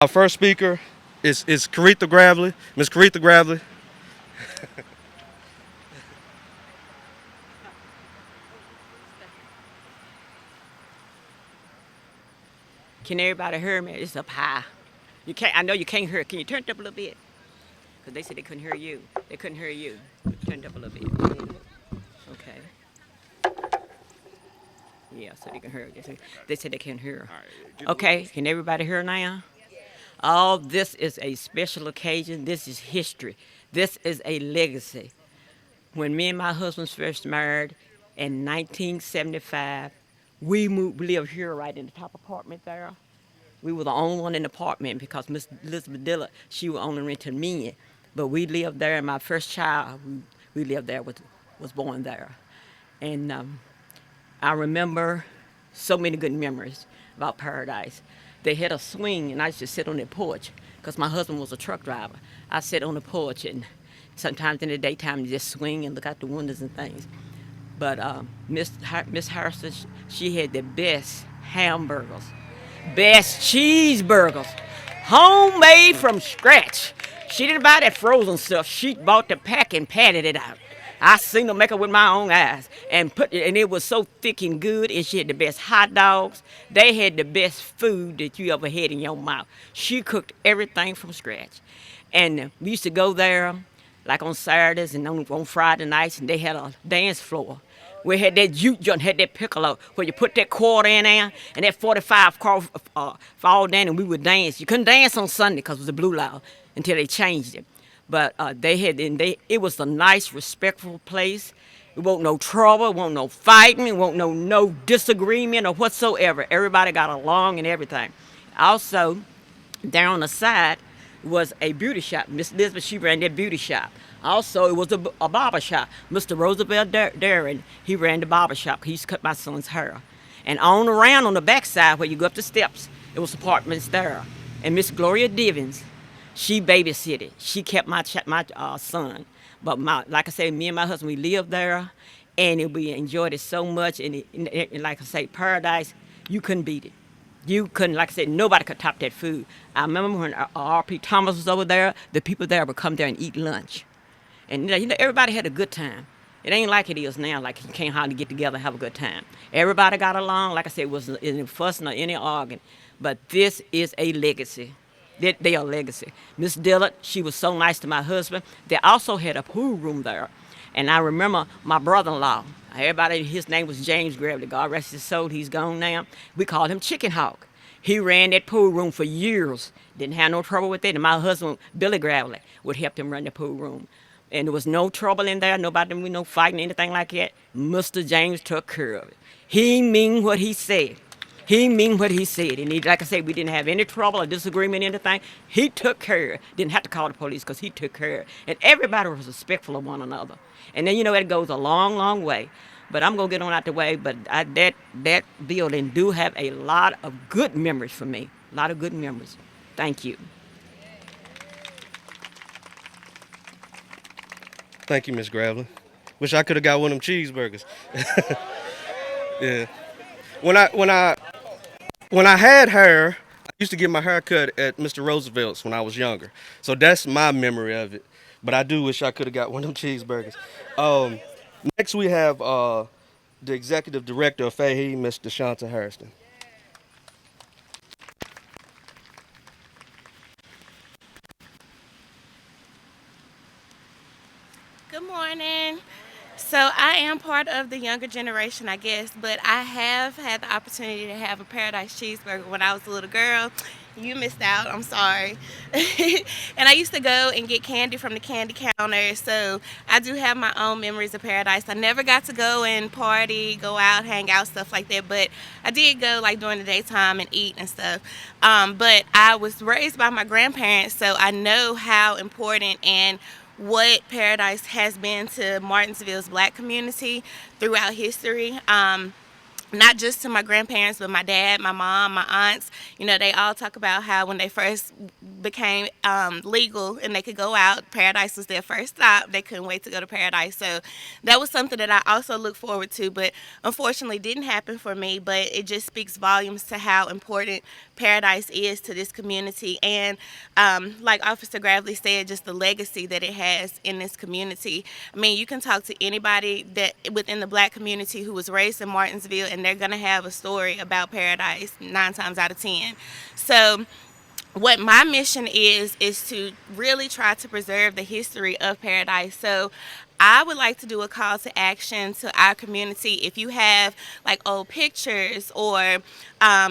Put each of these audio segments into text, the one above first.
Our first speaker is Caretha Gravely. Miss Caretha Gravely. Can everybody hear me? It's up high. You can't. I know you can't hear. Can you turn it up a little bit? Because they said they couldn't hear you. They couldn't hear you. Turn it up a little bit. Okay. Yeah, so they can hear. They said they can't hear. Okay. Can everybody hear now? Oh, this is a special occasion. This is history. This is a legacy. When me and my husband first married in 1975, we moved, lived here right in the top apartment there. We were the only one in the apartment because Miss Elizabeth Dillard, she was only renting me. But we lived there, and my first child, we lived there, was born there. And I remember so many good memories about Paradise. They had a swing, and I used to sit on the porch because my husband was a truck driver. I sit on the porch, and sometimes in the daytime, just swing and look out the windows and things. But Miss Harrison, she had the best hamburgers, best cheeseburgers, homemade from scratch. She didn't buy that frozen stuff. She bought the pack and patted it out. I seen her make it with my own eyes and it was so thick and good. And she had the best hot dogs. They had the best food that you ever had in your mouth. She cooked everything from scratch, and we used to go there like on Saturdays and on Friday nights, and they had a dance floor. We had that juke joint, had that piccolo where you put that quarter in there and that 45 fall down, and we would dance. You couldn't dance on Sunday because it was a blue law until they changed it. But it was a nice, respectful place. It wasn't no trouble, it wasn't no fighting, it wasn't no disagreement or whatsoever. Everybody got along and everything. Also, down on the side was a beauty shop. Miss Elizabeth, she ran that beauty shop. Also, it was a barber shop. Mr. Roosevelt Darren, he ran the barber shop. He used to cut my son's hair. And on around on the back side where you go up the steps, it was apartments there. And Miss Gloria Divins, she babysitted. She kept my son. But like I said, me and my husband, we lived there, and we enjoyed it so much. And like I say, Paradise, you couldn't beat it. You couldn't, like I said, nobody could top that food. I remember when R.P. Thomas was over there, the people there would come there and eat lunch. And everybody had a good time. It ain't like it is now, like you can't hardly get together and have a good time. Everybody got along, like I said, it wasn't any fussing or any arguing. But this is a legacy. They are a legacy. Miss Dillard, she was so nice to my husband. They also had a pool room there. And I remember my brother-in-law, everybody, his name was James Gravely. God rest his soul, he's gone now. We called him Chicken Hawk. He ran that pool room for years. Didn't have no trouble with it. And my husband, Billy Gravely, would help him run the pool room. And there was no trouble in there, nobody, no fighting, anything like that. Mr. James took care of it. He mean what he said. He mean what he said. And like I said, we didn't have any trouble or disagreement, anything. He took care of it. Didn't have to call the police because he took care of it. And everybody was respectful of one another. And then, it goes a long, long way. But I'm going to get on out the way. But that building do have a lot of good memories for me. A lot of good memories. Thank you. Thank you, Miss Gravely. Wish I could have got one of them cheeseburgers. Yeah. When I had hair, I used to get my hair cut at Mr. Roosevelt's when I was younger. So that's my memory of it. But I do wish I could have got one of them cheeseburgers. Um, Next we have the executive director of Fahey, Miss DeShanta Harrison. Good morning. So I am part of the younger generation, I guess, but I have had the opportunity to have a Paradise cheeseburger when I was a little girl. You missed out. I'm sorry. And I used to go and get candy from the candy counter, so I do have my own memories of Paradise. I never got to go and party, go out, hang out, stuff like that, but I did go like during the daytime and eat and stuff. But I was raised by my grandparents, so I know how important and what Paradise has been to Martinsville's black community throughout history. Not just to my grandparents, but my dad, my mom, my aunts. They all talk about how when they first became legal and they could go out, Paradise was their first stop. They couldn't wait to go to Paradise. So that was something that I also look forward to, but unfortunately didn't happen for me. But it just speaks volumes to how important Paradise is to this community. And like Officer Gravely said, just the legacy that it has in this community. I mean, you can talk to anybody that within the black community who was raised in Martinsville, and they're going to have a story about Paradise 9 times out of 10. So what my mission is to really try to preserve the history of Paradise. So I would like to do a call to action to our community. If you have like old pictures or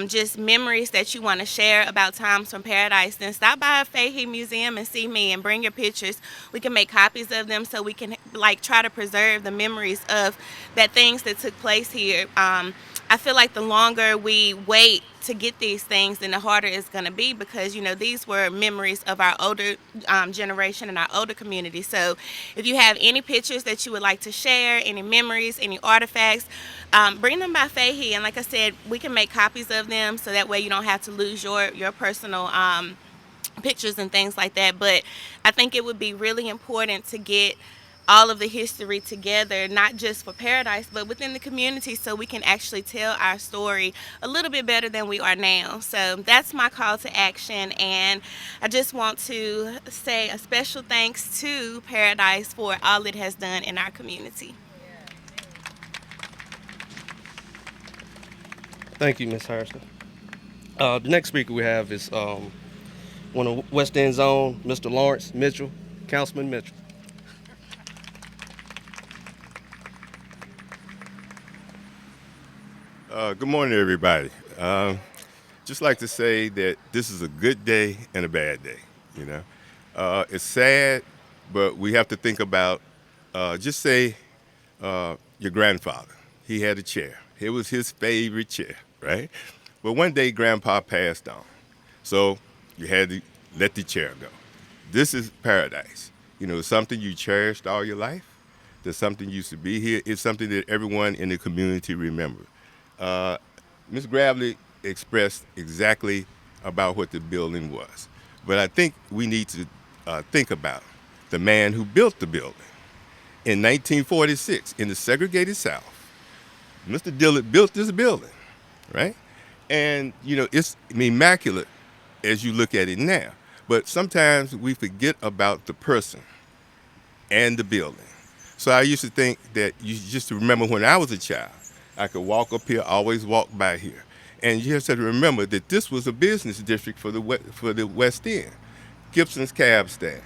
just memories that you want to share about times from Paradise, then stop by Fahey Museum and see me and bring your pictures. We can make copies of them so we can like try to preserve the memories of that things that took place here. I feel like the longer we wait to get these things, then the harder it's going to be, because these were memories of our older generation and our older community. So if you have any pictures that you would like to share, any memories, any artifacts, bring them by Fahey, and like I said, we can make copies of them so that way you don't have to lose your personal pictures and things like that. But I think it would be really important to get all of the history together, not just for Paradise, but within the community, so we can actually tell our story a little bit better than we are now. So that's my call to action, and I just want to say a special thanks to Paradise for all it has done in our community. Thank you, Ms. Harrison. The next speaker we have is one of West End's own, Mr. Lawrence Mitchell, Councilman Mitchell. Good morning, everybody. Just like to say that this is a good day and a bad day. It's sad, but we have to think about. Just say your grandfather. He had a chair. It was his favorite chair, right? But one day, Grandpa passed on, so you had to let the chair go. This is Paradise. Something you cherished all your life. There's something used to be here. It's something that everyone in the community remembers. Ms. Gravely expressed exactly about what the building was. But I think we need to think about the man who built the building. In 1946, in the segregated South, Mr. Dillard built this building, right? And, it's immaculate as you look at it now. But sometimes we forget about the person and the building. So I used to think that just to remember when I was a child, I could walk up here, always walk by here. And you have to remember that this was a business district for the West End. Gibson's Cab Stand,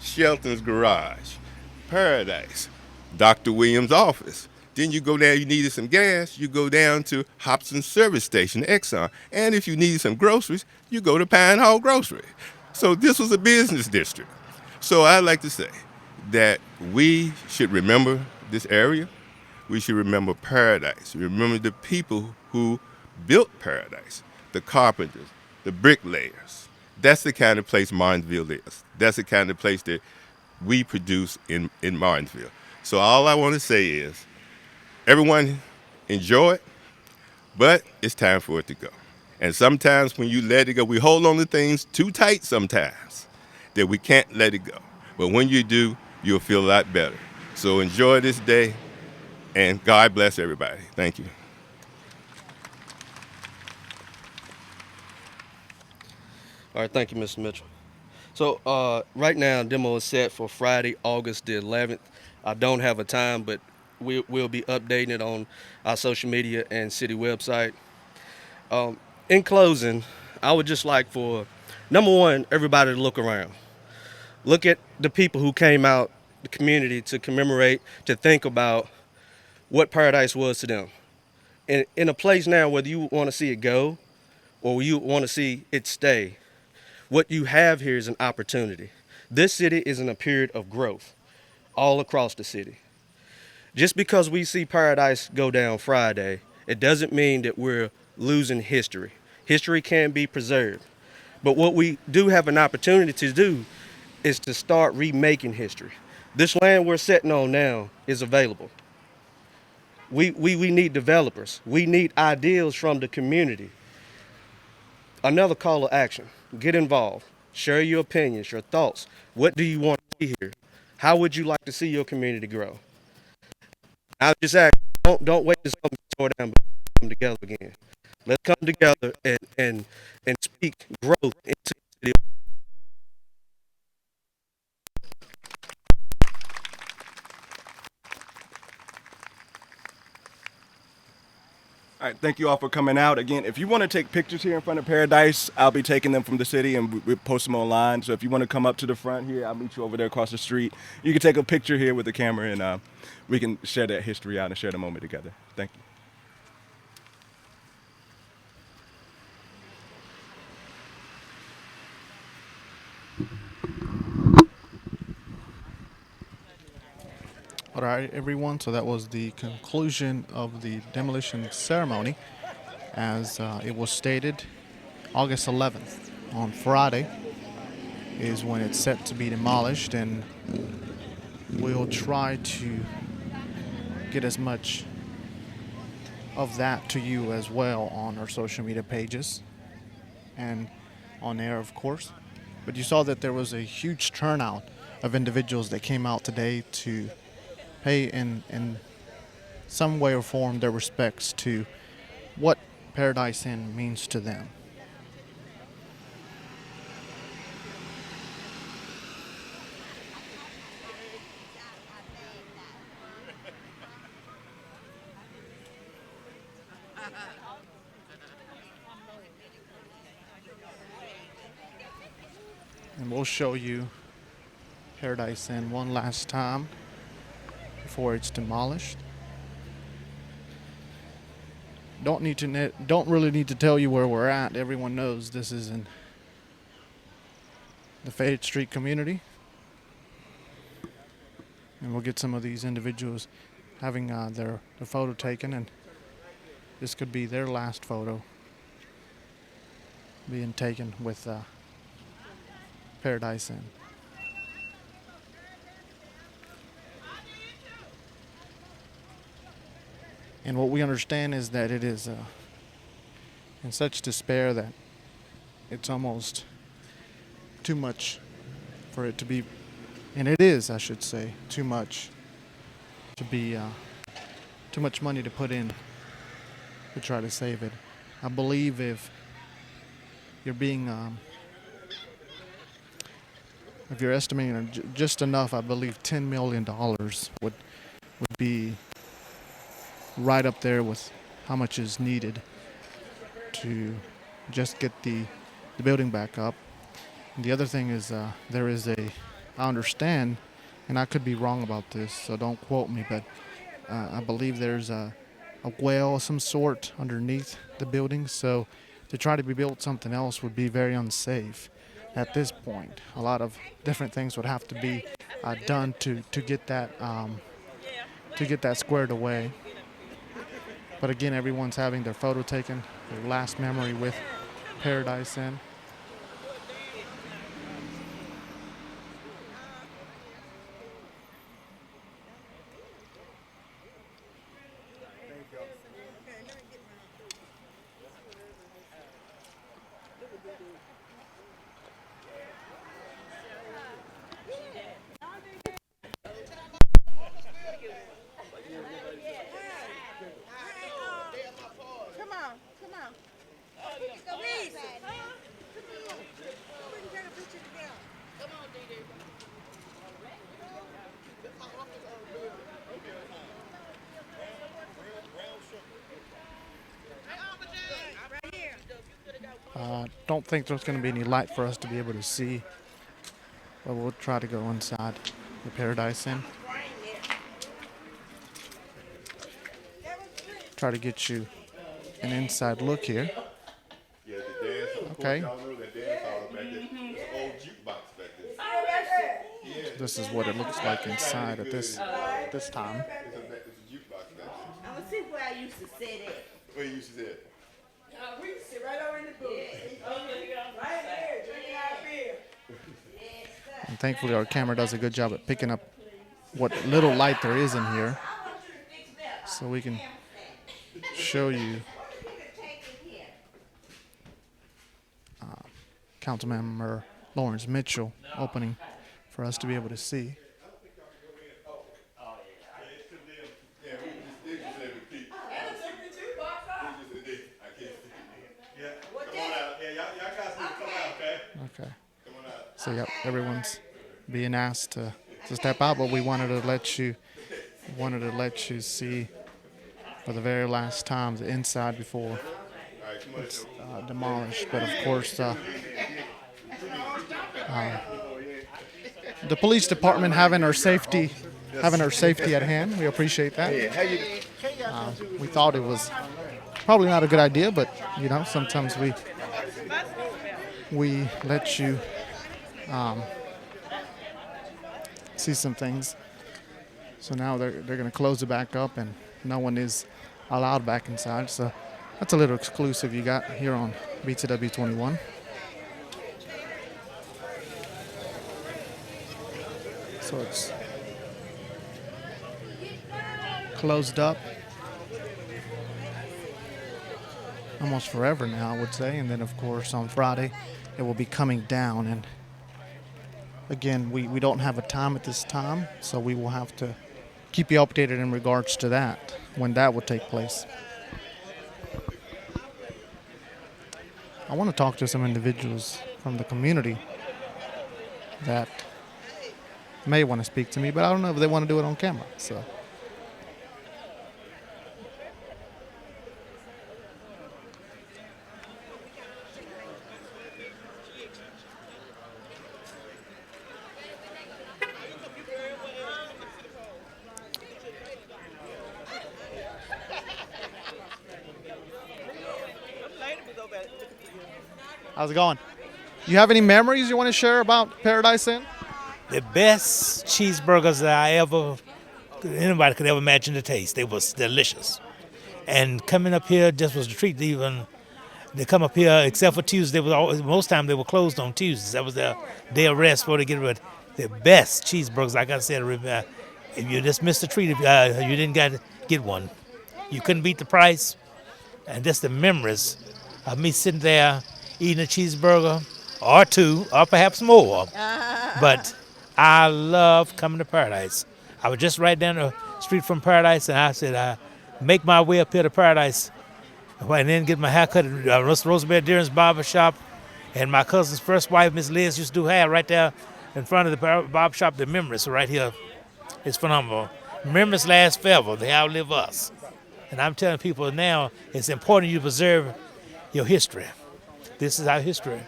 Shelton's Garage, Paradise, Dr. Williams' office. Then you go down, you needed some gas, you go down to Hobson's Service Station, Exxon. And if you needed some groceries, you go to Pine Hall Grocery. So this was a business district. So I'd like to say that we should remember this area. We should remember Paradise. Remember the people who built Paradise, the carpenters, the bricklayers. That's the kind of place Martinsville is. That's the kind of place that we produce in Martinsville. So all I want to say is, everyone enjoy it, but it's time for it to go. And sometimes when you let it go, we hold on to things too tight sometimes that we can't let it go. But when you do, you'll feel a lot better. So enjoy this day. And God bless everybody. Thank you. All right, thank you, Mr. Mitchell. So right now, demo is set for Friday, August the 11th. I don't have a time, but we'll be updating it on our social media and city website. In closing, I would just like for, number one, everybody to look around. Look at the people who came out, the community, to commemorate, to think about what Paradise was to them. In a place now, whether you want to see it go or you want to see it stay, what you have here is an opportunity. This city is in a period of growth all across the city. Just because we see Paradise go down Friday, it doesn't mean that we're losing history. History can be preserved. But what we do have an opportunity to do is to start remaking history. This land we're sitting on now is available. We need developers. We need ideals from the community. Another call to action, get involved. Share your opinions, your thoughts. What do you want to see here? How would you like to see your community grow? I just ask, don't wait to something to slow down, but come together again. Let's come together and speak growth into the city. All right, thank you all for coming out. Again, if you want to take pictures here in front of Paradise, I'll be taking them from the city and we post them online. So if you want to come up to the front here, I'll meet you over there across the street. You can take a picture here with the camera and we can share that history out and share the moment together. Thank you. All right, everyone. So that was the conclusion of the demolition ceremony. As it was stated, August 11th, on Friday, is when it's set to be demolished, and we'll try to get as much of that to you as well on our social media pages and on air, of course. But you saw that there was a huge turnout of individuals that came out today to pay in some way or form their respects to what Paradise Inn means to them. And we'll show you Paradise Inn one last time before it's demolished. Don't really need to tell you where we're at. Everyone knows this is in the Fayette Street community. And we'll get some of these individuals having their photo taken, and this could be their last photo being taken with Paradise Inn. And what we understand is that it is in such despair that it's almost too much for it to be, and it is, I should say, too much to be, too much money to put in to try to save it. I believe if you're being, if you're estimating just enough, I believe $10 million would be right up there with how much is needed to just get the building back up. And the other thing is there is I understand, and I could be wrong about this, so don't quote me, but I believe there's a well of some sort underneath the building, so to try to build something else would be very unsafe at this point. A lot of different things would have to be done to get that squared away. But again, everyone's having their photo taken, their last memory with Paradise Inn. Don't think there's going to be any light for us to be able to see, but we'll try to go inside the Paradise Inn. Try to get you an inside look here. Yeah, the dance. Okay. Y'all know that dance hall back there. There's an old jukebox back there. Yeah. This is what it looks like inside at this time. It's a jukebox back there. I want to see where I used to sit at. Where you used to sit? We used to sit right over in the booth. Right there, drinking our beer. And thankfully our camera does a good job at picking up what little light there is in here, so we can show you Councilmember Lawrence Mitchell opening for us to be able to see. Okay. So yep, everyone's being asked to step out, but we wanted to let you see for the very last time the inside before it's demolished. But of course, the police department having our safety at hand. We appreciate that. We thought it was probably not a good idea, but sometimes we let you see some things. So now they're going to close it back up, and no one is allowed back inside. So that's a little exclusive you got here on BTW 21. So it's closed up almost forever now, I would say. And then, of course, on Friday, it will be coming down. And again, we don't have a time at this time, so we will have to keep you updated in regards to that, when that will take place. I want to talk to some individuals from the community that may want to speak to me, but I don't know if they want to do it on camera. So how's it going? You have any memories you want to share about Paradise Inn? The best cheeseburgers that anybody could ever imagine to taste. They was delicious. And coming up here just was a treat. Even they come up here, except for Tuesday, most time they were closed on Tuesdays. That was their day of rest before they get rid. The best cheeseburgers, like I said, if you just missed a treat, if you didn't get one, you couldn't beat the price. And just the memories of me sitting there eating a cheeseburger or two or perhaps more. But I love coming to Paradise. I was just right down the street from Paradise, and I said, I make my way up here to Paradise and then get my hair cut at Rosemary Deeren's barber shop. And my cousin's first wife, Miss Liz, used to do hair right there in front of the barber shop. The memories right here is phenomenal. Memories last forever. They outlive us. And I'm telling people now, it's important you preserve your history. This is our history.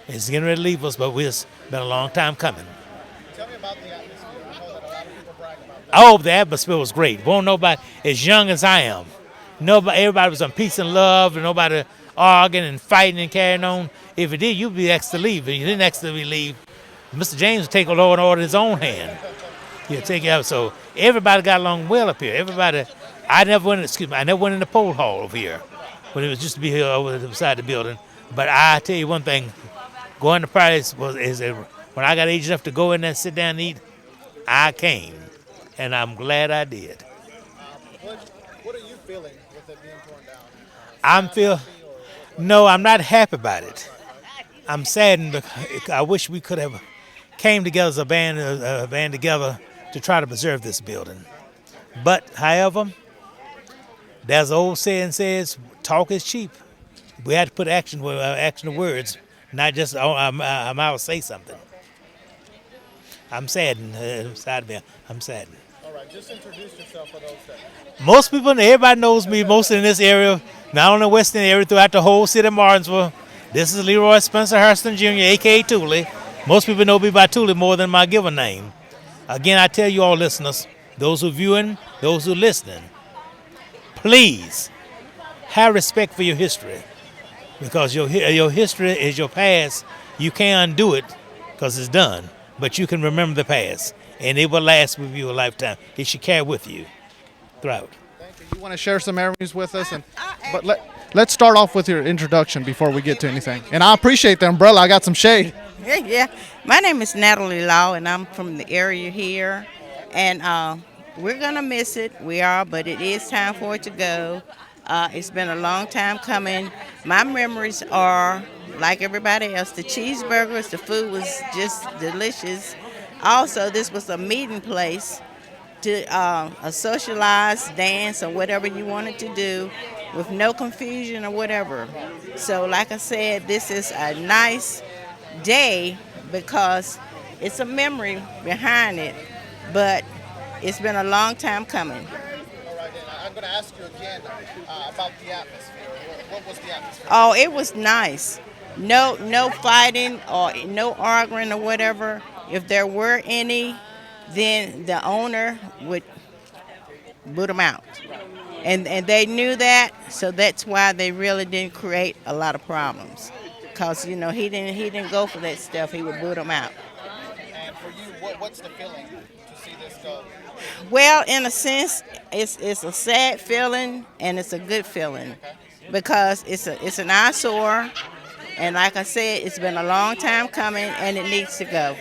It's getting ready to leave us, but it's been a long time coming. Tell me about the atmosphere. I know that a lot of people brag about that. Oh, the atmosphere was great. Won't nobody, as young as I am, everybody was on peace and love, and nobody arguing and fighting and carrying on. If it did, you'd be asked to leave. If you didn't ask to leave, Mr. James would take a law and order in his own hand. He'd take it out. So everybody got along well up here. I never went in the poll hall over here, when it was just to be here over beside the building. But I tell you one thing, going to Paradise when I got age enough to go in there and sit down and eat, I came, and I'm glad I did. What are you feeling with it being torn down? No, I'm not happy about it. I'm saddened. I wish we could have came together as a band together to try to preserve this building. But, however, there's an old saying says, talk is cheap. We had to put action to words, not just I'm out to say something. I'm saddened. I'm saddened. All right, just introduce yourself for those that. Most people, everybody knows me, mostly in this area, not only Western area, throughout the whole city of Martinsville. This is Leroy Spencer Hurston Jr., a.k.a. Thule. Most people know me by Thule more than my given name. Again, I tell you all listeners, those who are viewing, those who are listening, please have respect for your history, because your history is your past. You can't undo it because it's done, but you can remember the past, and it will last with you a lifetime. It should carry with you throughout. Thank you. You want to share some memories with us? But let's start off with your introduction before we get to anything. And I appreciate the umbrella. I got some shade. Yeah. My name is Natalie Law, and I'm from the area here. And we're going to miss it. We are, but it is time for it to go. It's been a long time coming. My memories are like everybody else. The cheeseburgers, the food was just delicious. Also, this was a meeting place to a socialized dance or whatever you wanted to do with no confusion or whatever. So, like I said, this is a nice day because it's a memory behind it, but it's been a long time coming. All right, and I'm going to ask you again about the atmosphere. What was the atmosphere? Oh, it was nice. No fighting or no arguing or whatever. If there were any, then the owner would boot them out. And they knew that, so that's why they really didn't create a lot of problems. Cause he didn't go for that stuff. He would boot them out. And for you, what's the feeling to see this go? Well, in a sense, it's a sad feeling and it's a good feeling because it's an eyesore, and like I said, it's been a long time coming and it needs to go.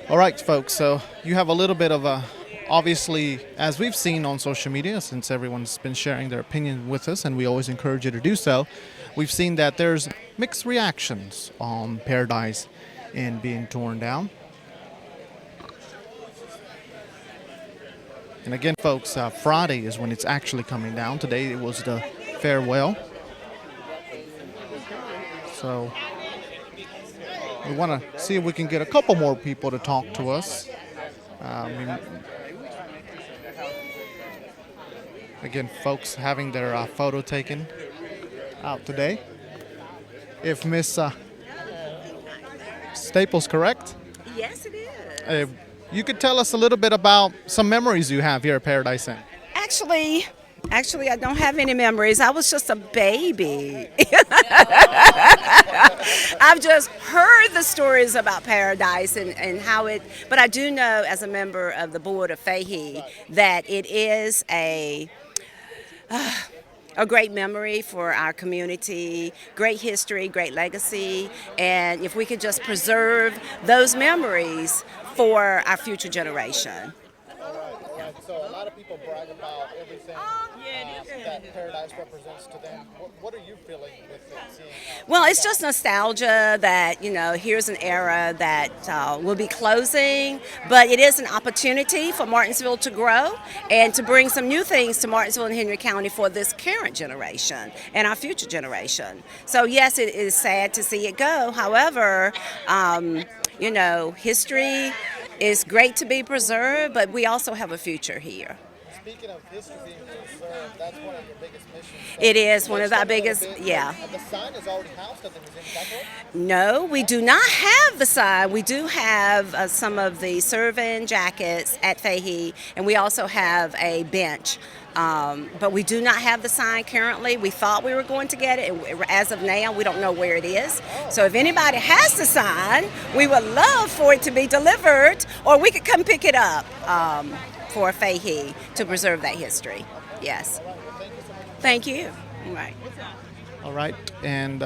All right, folks. So you have a little bit of a, obviously, as we've seen on social media, since everyone's been sharing their opinion with us, and we always encourage you to do so, we've seen that there's mixed reactions on Paradise Inn being torn down. And again, folks, Friday is when it's actually coming down. Today it was the farewell. So we want to see if we can get a couple more people to talk to us. Again, folks having their photo taken out today. If Miss Staples correct? Yes, it is. You could tell us a little bit about some memories you have here at Paradise Inn. Actually, I don't have any memories. I was just a baby. I've just heard the stories about Paradise and how it, but I do know as a member of the board of Fahey that it is a great memory for our community, great history, great legacy, and if we could just preserve those memories for our future generation. All right. So a lot of people brag about everything that Paradise represents to them. What are you feeling with it? Seeing Well, it's just nostalgia that, here's an era that will be closing, but it is an opportunity for Martinsville to grow and to bring some new things to Martinsville and Henry County for this current generation and our future generation. So, yes, it is sad to see it go. However, history is great to be preserved, but we also have a future here. Speaking of history being preserved, that's one of your biggest missions. It is one of our biggest, yeah. The sign is already housed at the museum, is that correct? No, we do not have the sign. We do have some of the serving jackets at Fahey, and we also have a bench. But we do not have the sign currently. We thought we were going to get it. As of now, we don't know where it is. So if anybody has the sign, we would love for it to be delivered, or we could come pick it up for Fahey to preserve that history. Yes. Thank you. All right. All right, and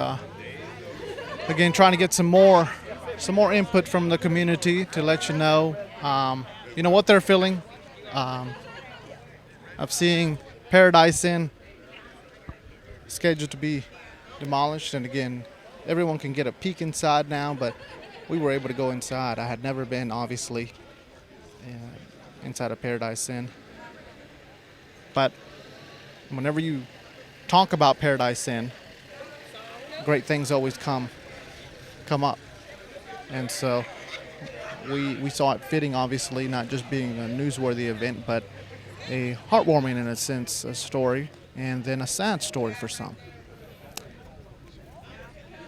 again, trying to get some more input from the community to let you know, what they're feeling. Of seeing Paradise Inn scheduled to be demolished, and again, everyone can get a peek inside now, but we were able to go inside. I had never been, obviously, inside of Paradise Inn. But whenever you talk about Paradise Inn, great things always come up. And so we saw it fitting, obviously, not just being a newsworthy event, but a heartwarming, in a sense, a story, and then a sad story for some.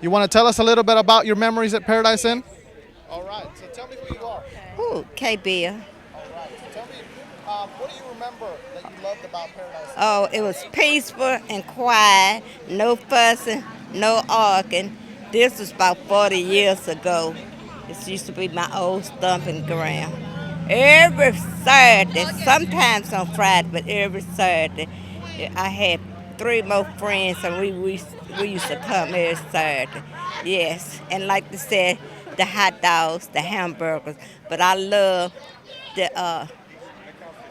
You want to tell us a little bit about your memories at Paradise Inn? All right, so tell me who you are. Ooh, K-Bill. All right, so tell me, what do you remember that you loved about Paradise? Oh, it was peaceful and quiet, no fussing, no arguing. This was about 40 years ago. This used to be my old stomping ground. Every Saturday, sometimes on Friday, but every Saturday, I had 3 more friends, and we used to come every Saturday. Yes, and like they said, the hot dogs, the hamburgers, but I love the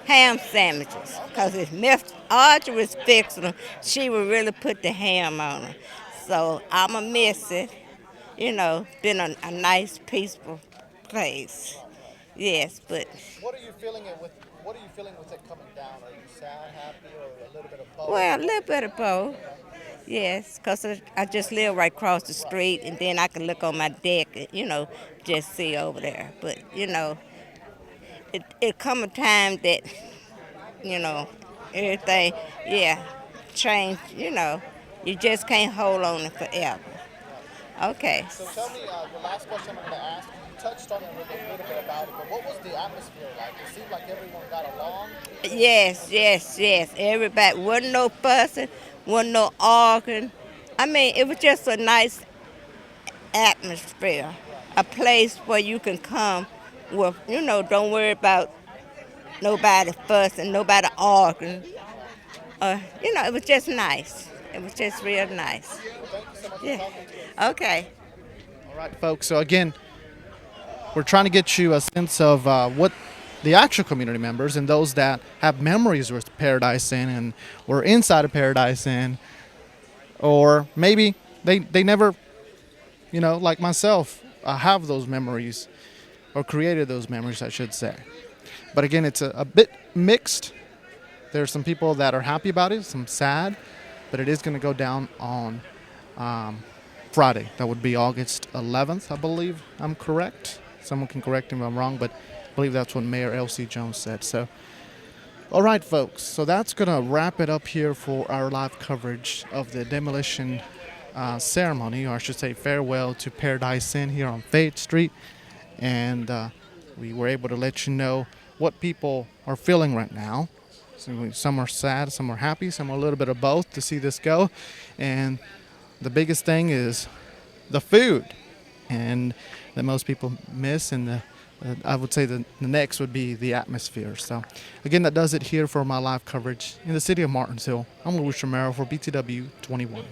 ham sandwiches, because if Miss Audrey was fixing them, she would really put the ham on them. So I'ma miss it. You know, been a nice, peaceful place. Yes, but What are you feeling it with? What are you feeling with it coming down? Are you sad, happy, or a little bit of both? well, a little bit of both. Yes, because I just live right across the street, and then I can look on my deck and, just see over there. But, it come a time that, you know, everything, yeah, change, you just can't hold on it forever. Okay. So tell me, the last question I'm going to ask, you touched on it a little bit about it, but what was the atmosphere like? It seemed like everyone got along. Yes, yes, yes. Everybody, wasn't no fussing, wasn't no arguing. I mean, it was just a nice atmosphere, a place where you can come with, don't worry about nobody fussing, nobody arguing. It was just nice. It was just real nice. Yeah. Okay. All right, folks. So again, we're trying to get you a sense of what the actual community members and those that have memories with Paradise Inn and were inside of Paradise Inn, or maybe they never, like myself, have those memories or created those memories, I should say. But again, it's a bit mixed. There's some people that are happy about it, some sad, but it is going to go down on Friday. That would be August 11th, I believe I'm correct. Someone can correct me if I'm wrong, but I believe that's what Mayor L.C. Jones said. So, all right, folks. So that's going to wrap it up here for our live coverage of the demolition ceremony, or I should say farewell to Paradise Inn here on Fayette Street. And we were able to let you know what people are feeling right now. So some are sad, some are happy, some are a little bit of both to see this go. And the biggest thing is the food, and that most people miss, and I would say the next would be the atmosphere. So again, that does it here for my live coverage in the city of Martinsville. I'm Luis Romero for BTW 21.